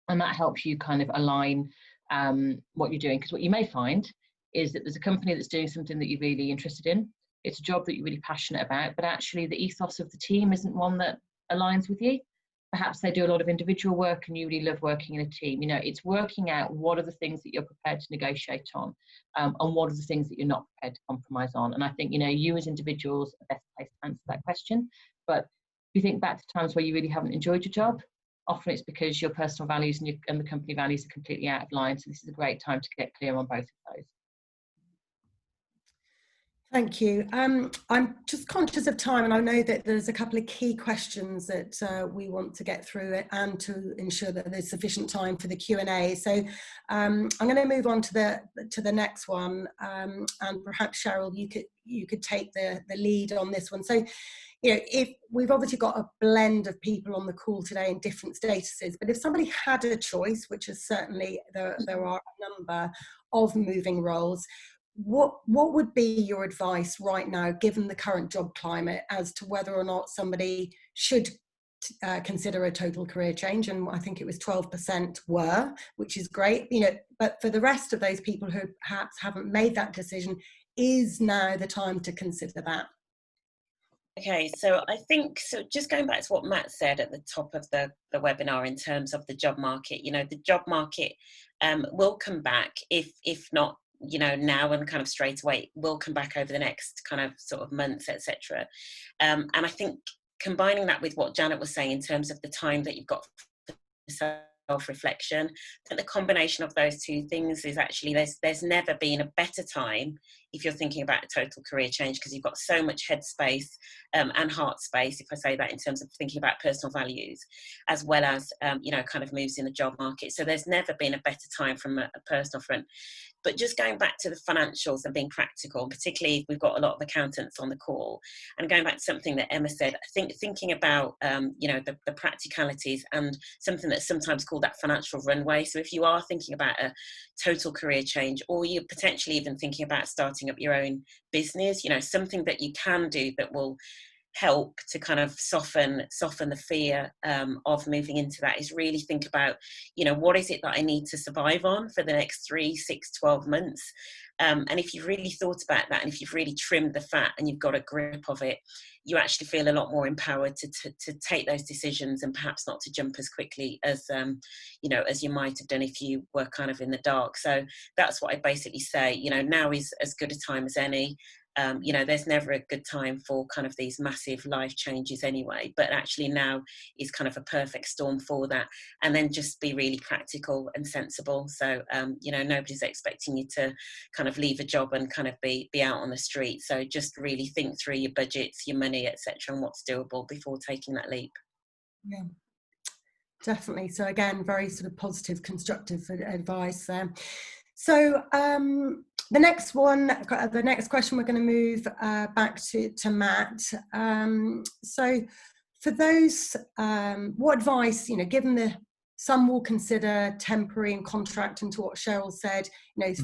And that helps you kind of align what you're doing. Because what you may find is that there's a company that's doing something that you're really interested in. It's a job that you're really passionate about, but actually the ethos of the team isn't one that aligns with you. Perhaps they do a lot of individual work and you really love working in a team. It's working out what are the things that you're prepared to negotiate on, and what are the things that you're not prepared to compromise on. And I think, you as individuals are best placed to answer that question. But if you think back to times where you really haven't enjoyed your job, often it's because your personal values and the company values are completely out of line. So this is a great time to get clear on both of those. Thank you. I'm just conscious of time, and I know that there's a couple of key questions that we want to get through and to ensure that there's sufficient time for the Q&A. So I'm going to move on to the next one, and perhaps Sheryl, you could take the lead on this one. So, if we've obviously got a blend of people on the call today in different statuses, but if somebody had a choice, which is certainly there are a number of moving roles, what would be your advice right now, given the current job climate, as to whether or not somebody should consider a total career change? And I think it was 12% were, which is great, but for the rest of those people who perhaps haven't made that decision, is now the time to consider that? Okay, so I think, just going back to what Matt said at the top of the webinar in terms of the job market, the job market will come back, if not, now and kind of straight away, will come back over the next kind of sort of months, etc. And I think combining that with what Janet was saying in terms of the time that you've got for self-reflection, that the combination of those two things is actually there's never been a better time if you're thinking about a total career change, because you've got so much head space and heart space, if I say that, in terms of thinking about personal values, as well as kind of moves in the job market. So there's never been a better time from a personal front. But just going back to the financials and being practical, particularly if we've got a lot of accountants on the call, and going back to something that Emma said, I think thinking about, the practicalities and something that's sometimes called that financial runway. So if you are thinking about a total career change, or you're potentially even thinking about starting up your own business, something that you can do that will help to kind of soften the fear of moving into that, is really think about, what is it that I need to survive on for the next 3, 6, 12 months? And if you've really thought about that, and if you've really trimmed the fat and you've got a grip of it, you actually feel a lot more empowered to take those decisions, and perhaps not to jump as quickly as as you might have done if you were kind of in the dark. So that's what I basically say. Now is as good a time as any. There's never a good time for kind of these massive life changes anyway, but actually now is kind of a perfect storm for that. And then just be really practical and sensible. So, nobody's expecting you to kind of leave a job and kind of be out on the street. So just really think through your budgets, your money, etc., and what's doable before taking that leap. Yeah, definitely. So again, very sort of positive, constructive advice there. So the next question, we're going to move back to Matt. So for those, what advice, given some will consider temporary and contract, and to what Sheryl said,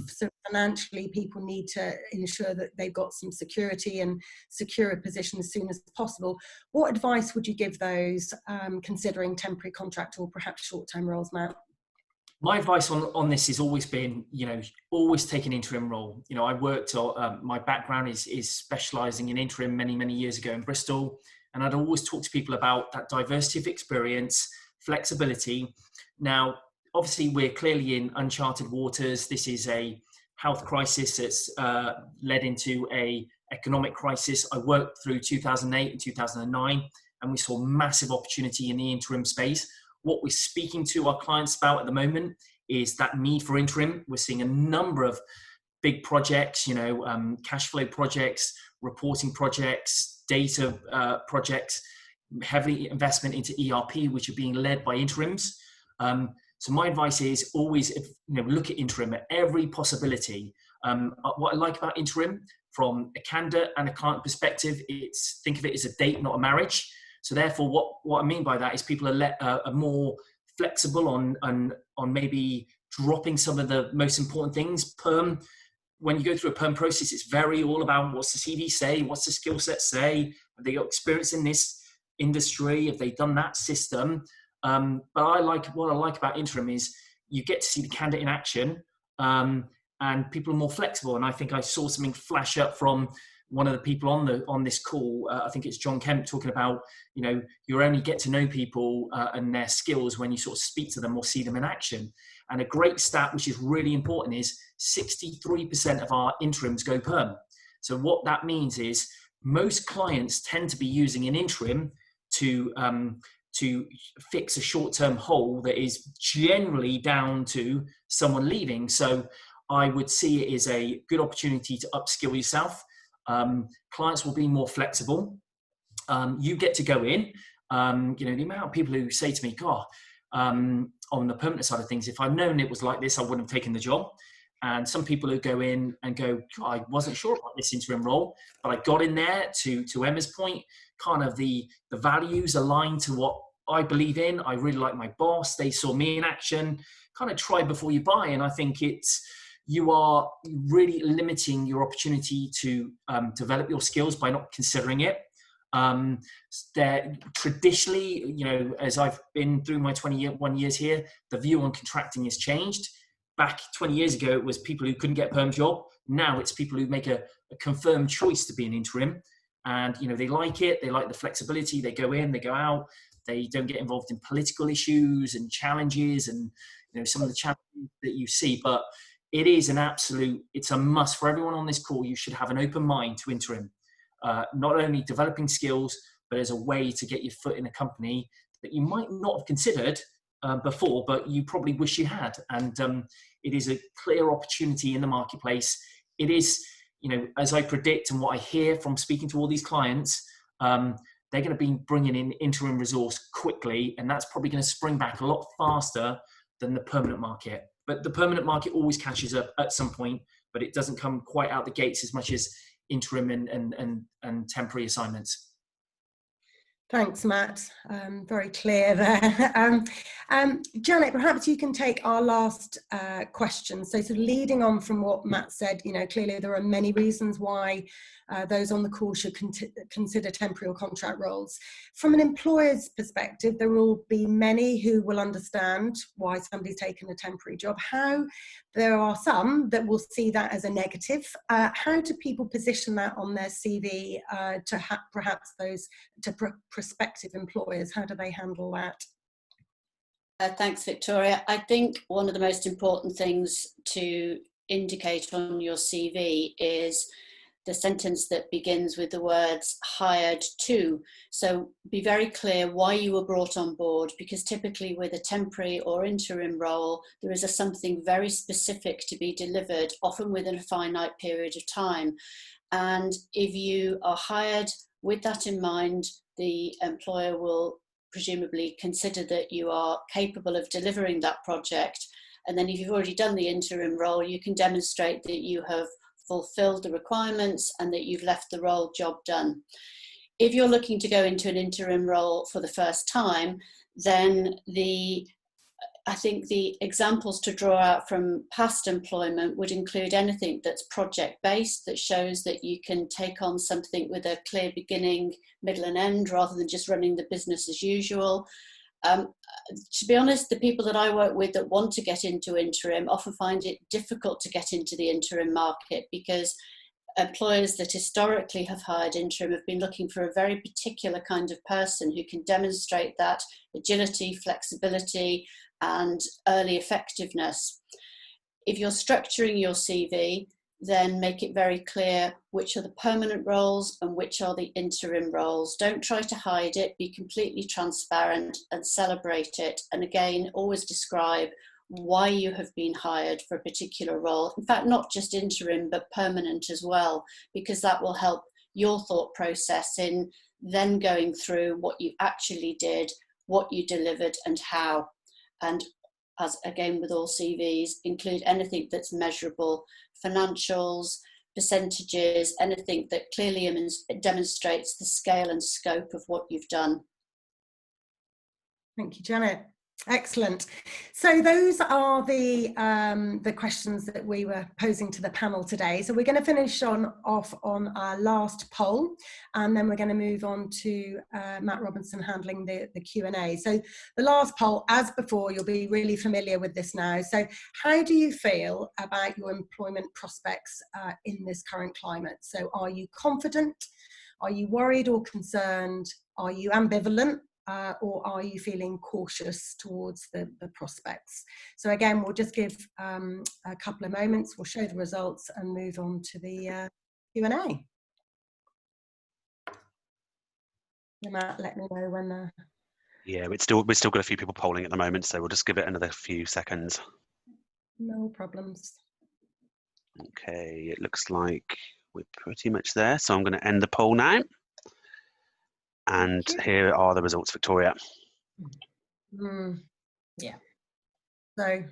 so financially people need to ensure that they've got some security and secure a position as soon as possible. What advice would you give those considering temporary contract or perhaps short-term roles, Matt? My advice on this has always been, always take an interim role. I worked, my background is specialising in interim many years ago in Bristol. And I'd always talk to people about that diversity of experience, flexibility. Now, obviously, we're clearly in uncharted waters. This is a health crisis that's led into a economic crisis. I worked through 2008 and 2009, and we saw massive opportunity in the interim space. What we're speaking to our clients about at the moment is that need for interim. We're seeing a number of big projects, cash flow projects, reporting projects, data projects, heavy investment into ERP, which are being led by interims. So my advice is always, look at interim at every possibility. What I like about interim from a candidate and a client perspective, think of it as a date, not a marriage. So therefore, what I mean by that is people are more flexible on maybe dropping some of the most important things. Perm, when you go through a perm process, it's very all about what's the CV say, what's the skill set say, have they got experience in this industry, have they done that system. But what I like about interim is you get to see the candidate in action, and people are more flexible. And I think I saw something flash up from one of the people on this call. I think it's John Kemp talking about, you only get to know people and their skills when you sort of speak to them or see them in action. And a great stat, which is really important, is 63% of our interims go perm. So what that means is most clients tend to be using an interim to fix a short-term hole that is generally down to someone leaving. So I would see it as a good opportunity to upskill yourself. Clients will be more flexible. You get to go in. The amount of people who say to me, God, on the permanent side of things, if I'd known it was like this, I wouldn't have taken the job. And some people who go in and go, I wasn't sure about this interim role, but I got in there, to Emma's point, kind of the values aligned to what I believe in. I really like my boss. They saw me in action. Kind of try before you buy. And I think you are really limiting your opportunity to develop your skills by not considering it. Traditionally, as I've been through my 21 years here, the view on contracting has changed. Back 20 years ago, it was people who couldn't get a perm job. Now it's people who make a confirmed choice to be an interim. And, they like it. They like the flexibility. They go in, they go out. They don't get involved in political issues and challenges and, some of the challenges that you see. But it is it's a must for everyone on this call. You should have an open mind to interim. Not only developing skills, but as a way to get your foot in a company that you might not have considered before, but you probably wish you had. And it is a clear opportunity in the marketplace. It is, as I predict and what I hear from speaking to all these clients, they're going to be bringing in interim resource quickly, and that's probably going to spring back a lot faster than the permanent market. But the permanent market always catches up at some point, but it doesn't come quite out the gates as much as interim and temporary assignments. Thanks, Matt. Very clear there. Janet, perhaps you can take our last question. So sort of leading on from what Matt said, clearly there are many reasons why those on the call should consider temporary or contract roles. From an employer's perspective, there will be many who will understand why somebody's taken a temporary job. There are some that will see that as a negative. How do people position that on their CV to perhaps those prospective employers? How do they handle that? Thanks, Victoria. I think one of the most important things to indicate on your CV is the sentence that begins with the words hired to. So be very clear why you were brought on board, because typically with a temporary or interim role, there is something very specific to be delivered, often within a finite period of time. And if you are hired with that in mind, the employer will presumably consider that you are capable of delivering that project. And then if you've already done the interim role, you can demonstrate that you have fulfilled the requirements and that you've left the role job done. If you're looking to go into an interim role for the first time, then I think the examples to draw out from past employment would include anything that's project-based, that shows that you can take on something with a clear beginning, middle and end, rather than just running the business as usual. To be honest, the people that I work with that want to get into interim often find it difficult to get into the interim market, because employers that historically have hired interim have been looking for a very particular kind of person who can demonstrate that agility, flexibility, and early effectiveness. If you're structuring your CV, then make it very clear which are the permanent roles and which are the interim roles. Don't try to hide it, be completely transparent and celebrate it. And again, always describe why you have been hired for a particular role. In fact, not just interim, but permanent as well, because that will help your thought process in then going through what you actually did, what you delivered and how. and as again with all CVs, include anything that's measurable, financials, percentages, anything that clearly demonstrates the scale and scope of what you've done. Thank you, Janet. Excellent. So those are the questions that we were posing to the panel today. So we're going to finish off on our last poll, and then we're going to move on to Matt Robinson handling the Q&A. So the last poll, as before, you'll be really familiar with this now. So how do you feel about your employment prospects in this current climate? So are you confident? Are you worried or concerned? Are you ambivalent? Or are you feeling cautious towards the prospects? So again, we'll just give a couple of moments, we'll show the results and move on to the Q&A. Matt, let me know when... Yeah, we've still got a few people polling at the moment, so we'll just give it another few seconds. No problems. Okay, it looks like we're pretty much there, so I'm going to end the poll now. And here are the results, Victoria. Yeah. So,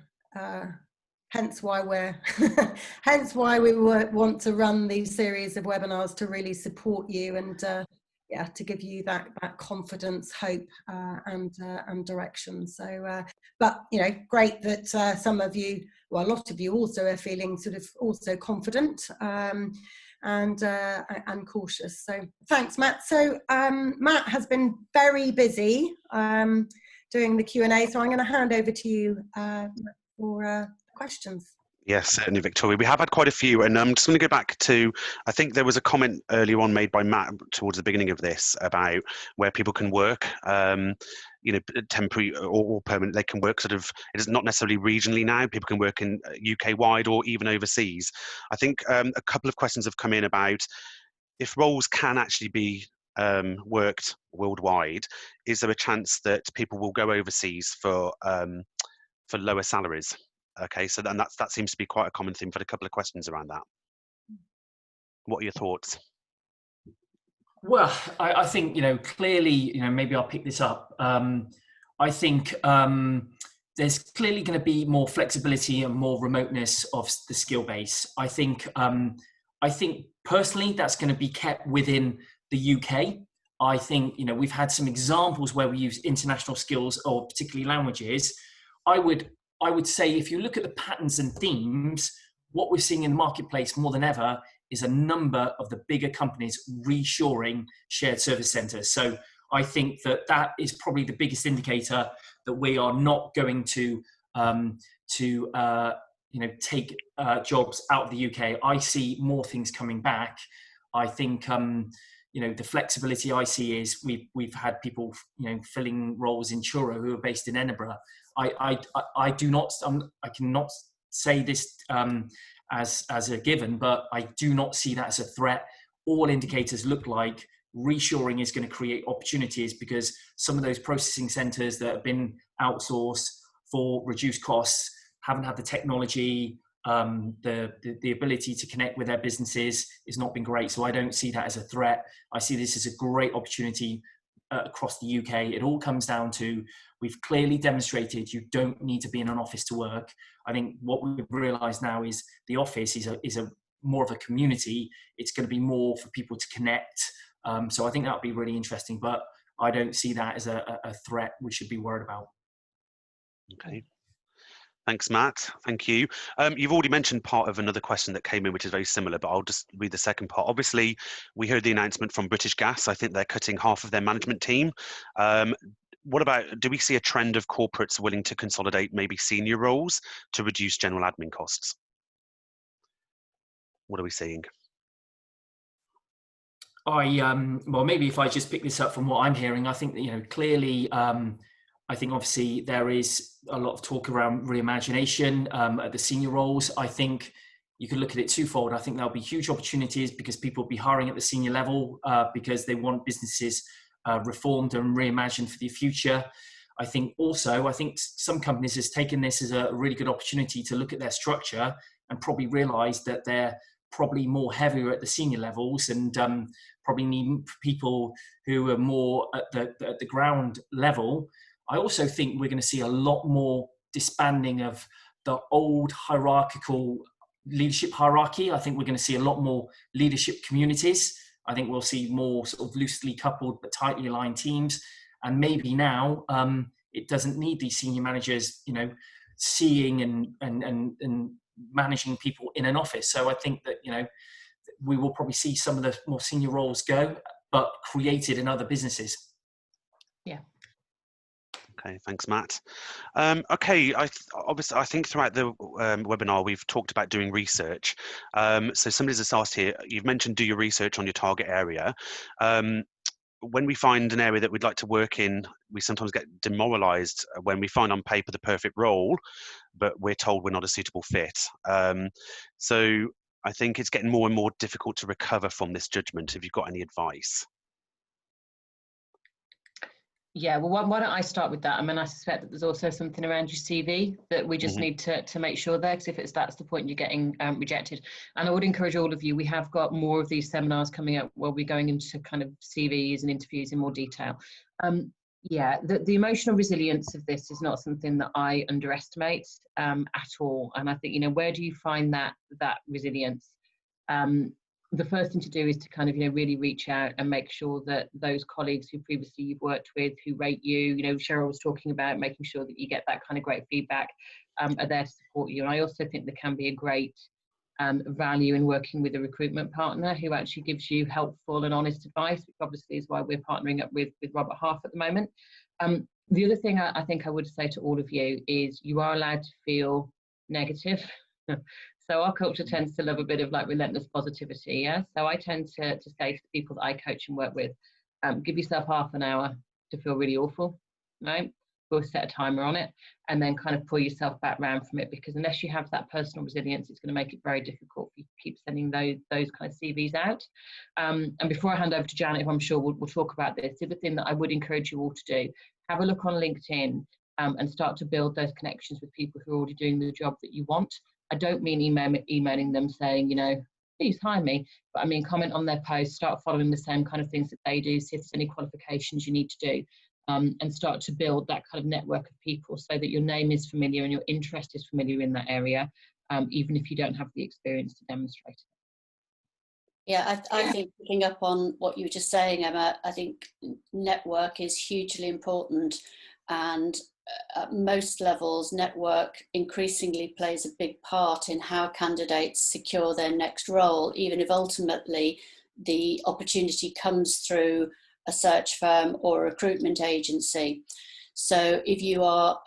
hence why we want to run these series of webinars, to really support you and yeah, to give you that confidence, hope, and direction. So, but you know, great that some of you, well, a lot of you also are feeling sort of also confident. And cautious. So thanks, Matt. So Matt has been very busy doing the Q&A, so I'm going to hand over to you for questions. Yes, certainly, Victoria. We have had quite a few, and I'm just going to go back to, I think there was a comment earlier on made by Matt towards the beginning of this about where people can work, you know, temporary or permanent. They can work sort of, it is not necessarily regionally now, people can work in UK-wide or even overseas. I think a couple of questions have come in about if roles can actually be worked worldwide, is there a chance that people will go overseas for lower salaries? Okay, so then that seems to be quite a common theme for a couple of questions around that. What are your thoughts? Well, I think, you know, clearly, you know, maybe I'll pick this up. I think there's clearly going to be more flexibility and more remoteness of the skill base. I think personally that's going to be kept within the UK. I think, you know, we've had some examples where we use international skills or particularly languages. I would say if you look at the patterns and themes, what we're seeing in the marketplace more than ever is a number of the bigger companies reshoring shared service centres. So I think that is probably the biggest indicator that we are not going to take jobs out of the UK. I see more things coming back. I think you know, the flexibility I see is we've had people, you know, filling roles in Truro who are based in Edinburgh. I cannot say this as a given, but I do not see that as a threat. All indicators look like reshoring is going to create opportunities because some of those processing centres that have been outsourced for reduced costs haven't had the technology, the ability to connect with their businesses has not been great. So I don't see that as a threat. I see this as a great opportunity across the UK. It all comes down to, we've clearly demonstrated you don't need to be in an office to work. I think what we've realised now is the office is a more of a community. It's going to be more for people to connect. So I think that would be really interesting, but I don't see that as a threat we should be worried about. Okay. Thanks, Matt. Thank you. You've already mentioned part of another question that came in, which is very similar, but I'll just read the second part. Obviously, we heard the announcement from British Gas. I think they're cutting half of their management team. What about, do we see a trend of corporates willing to consolidate maybe senior roles to reduce general admin costs? What are we seeing? Well, maybe if I just pick this up from what I'm hearing, I think that, you know, clearly, I think obviously there is a lot of talk around reimagination at the senior roles. I think you can look at it twofold. I think there'll be huge opportunities because people will be hiring at the senior level because they want businesses reformed and reimagined for the future. I think some companies has taken this as a really good opportunity to look at their structure and probably realise that they're probably more heavier at the senior levels and probably need people who are more at the ground level. I also think we're going to see a lot more disbanding of the old hierarchical leadership hierarchy. I think we're going to see a lot more leadership communities. I think we'll see more sort of loosely coupled but tightly aligned teams. And maybe now it doesn't need these senior managers, you know, seeing and managing people in an office. So I think that, you know, we will probably see some of the more senior roles go, but created in other businesses. Yeah. Okay, thanks, Matt. Okay, obviously, I think throughout the webinar we've talked about doing research. So somebody's just asked here, you've mentioned do your research on your target area. When we find an area that we'd like to work in, we sometimes get demoralised when we find on paper the perfect role, but we're told we're not a suitable fit. So I think it's getting more and more difficult to recover from this judgment. Have you got any advice? Yeah, well, why don't I start with that? I mean, I suspect that there's also something around your CV that we just need to make sure there, because if that's the point, you're getting rejected. And I would encourage all of you, we have got more of these seminars coming up where we're going into kind of CVs and interviews in more detail. Yeah, the emotional resilience of this is not something that I underestimate at all. And I think, you know, where do you find that resilience? The first thing to do is to kind of, you know, really reach out and make sure that those colleagues who previously you've worked with, who rate you know, Sheryl was talking about making sure that you get that kind of great feedback, are there to support you. And I also think there can be a great value in working with a recruitment partner who actually gives you helpful and honest advice, which obviously is why we're partnering up with Robert Half at the moment. The other thing I think I would say to all of you is you are allowed to feel negative. So our culture tends to love a bit of like relentless positivity, yeah? So I tend to say to people that I coach and work with, give yourself half an hour to feel really awful, right? We'll set a timer on it and then kind of pull yourself back round from it, because unless you have that personal resilience, it's going to make it very difficult for you to keep sending those kind of CVs out. And before I hand over to Janet, who I'm sure we'll talk about this, the other thing that I would encourage you all to do, have a look on LinkedIn and start to build those connections with people who are already doing the job that you want. I don't mean emailing them saying, you know, please hire me, but I mean comment on their posts, start following the same kind of things that they do, see if there's any qualifications you need to do, and start to build that kind of network of people so that your name is familiar and your interest is familiar in that area, even if you don't have the experience to demonstrate it. Yeah, I think picking up on what you were just saying, Emma, I think network is hugely important, and at most levels, network increasingly plays a big part in how candidates secure their next role, even if ultimately the opportunity comes through a search firm or a recruitment agency. So if you are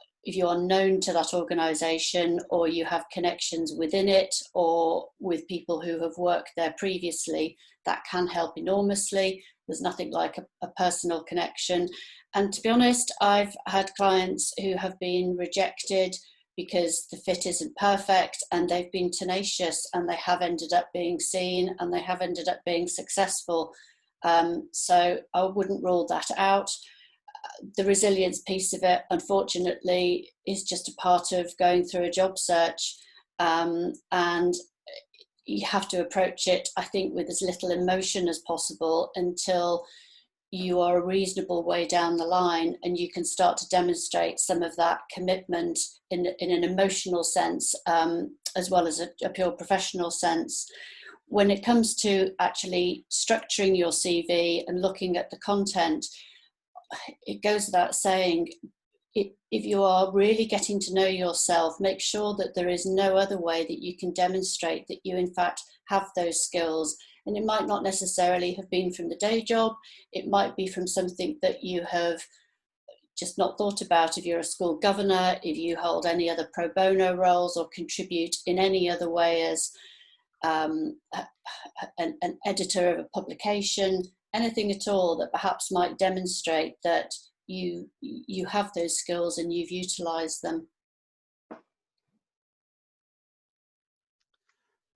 known to that organisation, or you have connections within it, or with people who have worked there previously, that can help enormously. There's nothing like a personal connection. And to be honest, I've had clients who have been rejected because the fit isn't perfect, and they've been tenacious, and they have ended up being seen, and they have ended up being successful. So I wouldn't rule that out. The resilience piece of it, unfortunately, is just a part of going through a job search, and you have to approach it, I think, with as little emotion as possible until you are a reasonable way down the line and you can start to demonstrate some of that commitment in an emotional sense, as well as a pure professional sense. When it comes to actually structuring your CV and looking at the content, it goes without saying, if you are really getting to know yourself, make sure that there is no other way that you can demonstrate that you in fact have those skills. And it might not necessarily have been from the day job, it might be from something that you have just not thought about. If you're a school governor, if you hold any other pro bono roles or contribute in any other way as an editor of a publication, anything at all that perhaps might demonstrate that you have those skills and you've utilised them.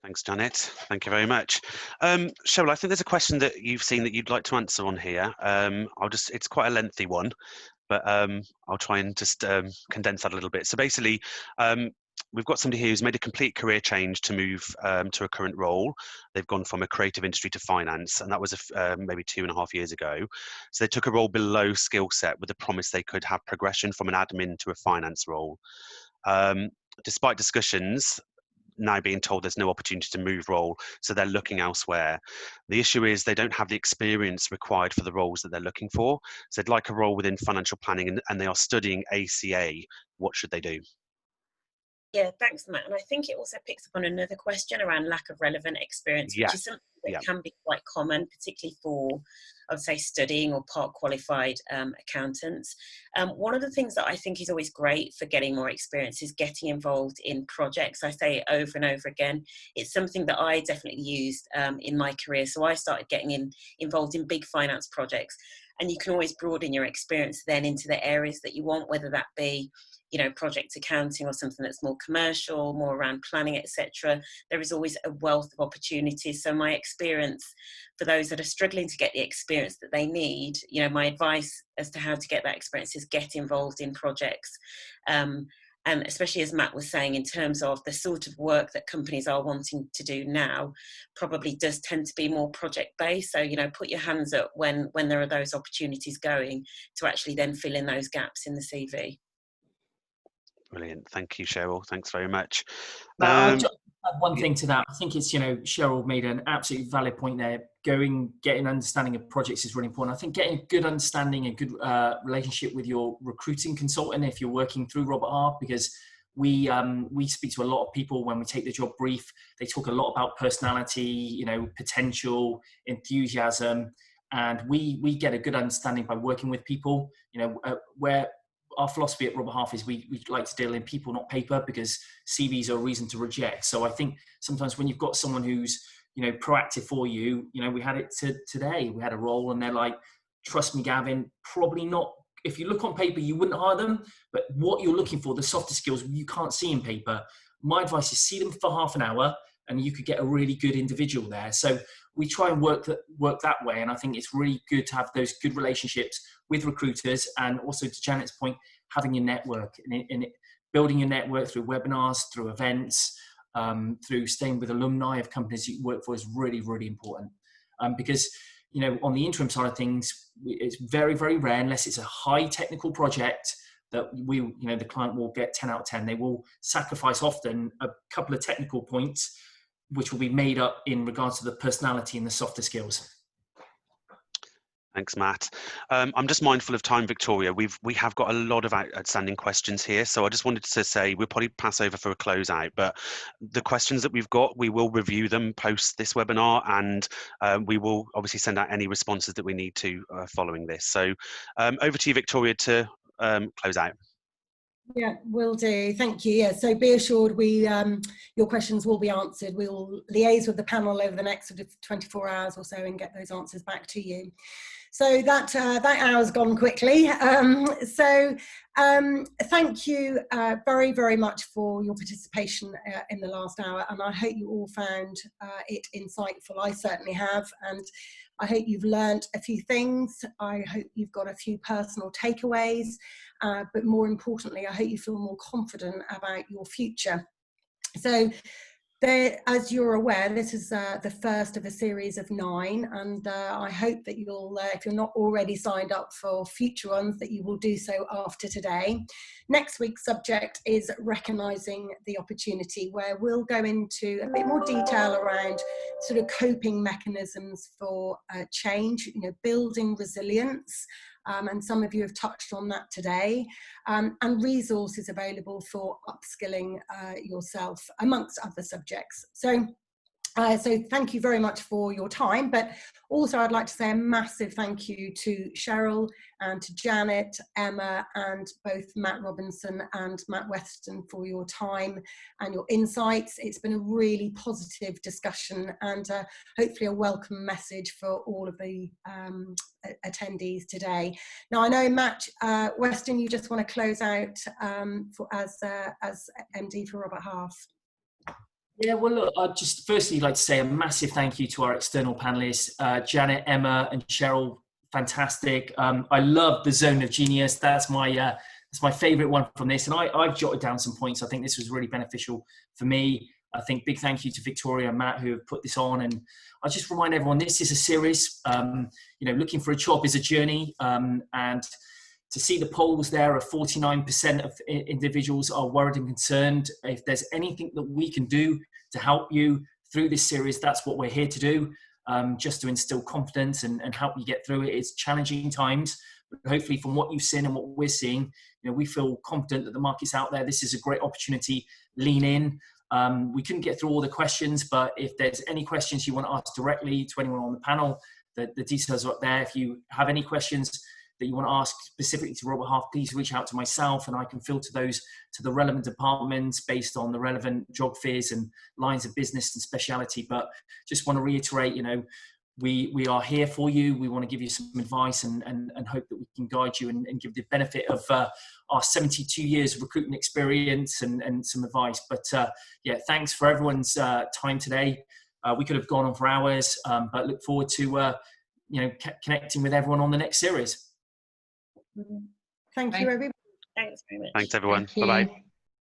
Thanks, Janet. Thank you very much. Sheryl, I think there's a question that you've seen that you'd like to answer on here. It's quite a lengthy one, but I'll try and just condense that a little bit. So basically, we've got somebody here who's made a complete career change to move to a current role. They've gone from a creative industry to finance, and that was maybe 2.5 years ago. So they took a role below skill set with the promise they could have progression from an admin to a finance role. Despite discussions, now being told there's no opportunity to move role, so they're looking elsewhere. The issue is they don't have the experience required for the roles that they're looking for. So they'd like a role within financial planning, and they are studying ACA. What should they do? Yeah, thanks, Matt. And I think it also picks up on another question around lack of relevant experience, which is something that can be quite common, particularly for, I would say, studying or part qualified accountants. One of the things that I think is always great for getting more experience is getting involved in projects. I say it over and over again. It's something that I definitely used in my career. So I started getting involved in big finance projects, and you can always broaden your experience then into the areas that you want, whether that be, you know, project accounting or something that's more commercial, more around planning, etc. There is always a wealth of opportunities. So my experience for those that are struggling to get the experience that they need, you know, my advice as to how to get that experience is get involved in projects. And especially as Matt was saying, in terms of the sort of work that companies are wanting to do now, probably does tend to be more project-based. So, you know, put your hands up when there are those opportunities going to actually then fill in those gaps in the CV. Brilliant. Thank you, Cheryl. Thanks very much. I'll just add one thing to that. I think it's, you know, Cheryl made an absolutely valid point there. Getting understanding of projects is really important. I think getting a good understanding, a good relationship with your recruiting consultant if you're working through Robert Half, because we speak to a lot of people when we take the job brief. They talk a lot about personality, you know, potential, enthusiasm, and we get a good understanding by working with people. You know, where our philosophy at Robert Half is we like to deal in people, not paper, because CVs are a reason to reject. So I think sometimes when you've got someone who's, you know, proactive for you, you know, we had it today. We had a role and they're like, trust me, Gavin, probably not. If you look on paper, you wouldn't hire them, but what you're looking for, the softer skills, you can't see in paper. My advice is see them for half an hour and you could get a really good individual there. So we try and work that way. And I think it's really good to have those good relationships with recruiters, and also to Janet's point, having your network and building your network through webinars, through events, through staying with alumni of companies you work for is really, really important. Because, you know, on the interim side of things, it's very, very rare, unless it's a high technical project, that the client will get 10 out of 10. They will sacrifice often a couple of technical points, which will be made up in regards to the personality and the softer skills. Thanks, Matt. I'm just mindful of time, Victoria. We have got a lot of outstanding questions here, so I just wanted to say we'll probably pass over for a closeout. But the questions that we've got, we will review them post this webinar, and we will obviously send out any responses that we need to following this. So over to you, Victoria, to close out. Yeah, will do. Thank you. Yeah, so be assured your questions will be answered. We will liaise with the panel over the next sort of 24 hours or so and get those answers back to you. So that hour's gone quickly. Thank you very, very much for your participation in the last hour, and I hope you all found it insightful. I certainly have, and I hope you've learnt a few things. I hope you've got a few personal takeaways, but more importantly, I hope you feel more confident about your future. So, as you're aware, this is the first of a series of 9, and I hope that you'll, if you're not already signed up for future ones, that you will do so after today. Next week's subject is recognising the opportunity, where we'll go into a bit more detail around sort of coping mechanisms for change, you know, building resilience. And some of you have touched on that today, and resources available for upskilling yourself, amongst other subjects. So thank you very much for your time, but also I'd like to say a massive thank you to Cheryl and to Janet, Emma, and both Matt Robinson and Matt Weston for your time and your insights. It's been a really positive discussion, and hopefully a welcome message for all of the attendees today. Now, I know, Matt Weston, you just want to close out as MD for Robert Half. Yeah, well, look, I'd just firstly like to say a massive thank you to our external panelists, Janet, Emma, and Cheryl. Fantastic. I love the zone of genius. That's my It's my favourite one from this, and I've jotted down some points. I think this was really beneficial for me. I think big thank you to Victoria and Matt who have put this on. And I just remind everyone, this is a series. Looking for a job is a journey, and to see the polls there of 49% of individuals are worried and concerned. If there's anything that we can do to help you through this series, that's what we're here to do, just to instill confidence and help you get through it. It's challenging times, but hopefully from what you've seen and what we're seeing, we feel confident that the market's out there. This is a great opportunity. Lean in. We couldn't get through all the questions, but if there's any questions you want to ask directly to anyone on the panel, the details are up there. If you have any questions that you want to ask specifically to Robert Half, please reach out to myself and I can filter those to the relevant departments based on the relevant geographies and lines of business and speciality. But just want to reiterate, we are here for you. We want to give you some advice and hope that we can guide you and give the benefit of our 72 years of recruitment experience and some advice. But thanks for everyone's time today. We could have gone on for hours, but look forward to connecting with everyone on the next series. Thank you, everybody. Thanks very much. Thanks, everyone. Thank you. Bye-bye.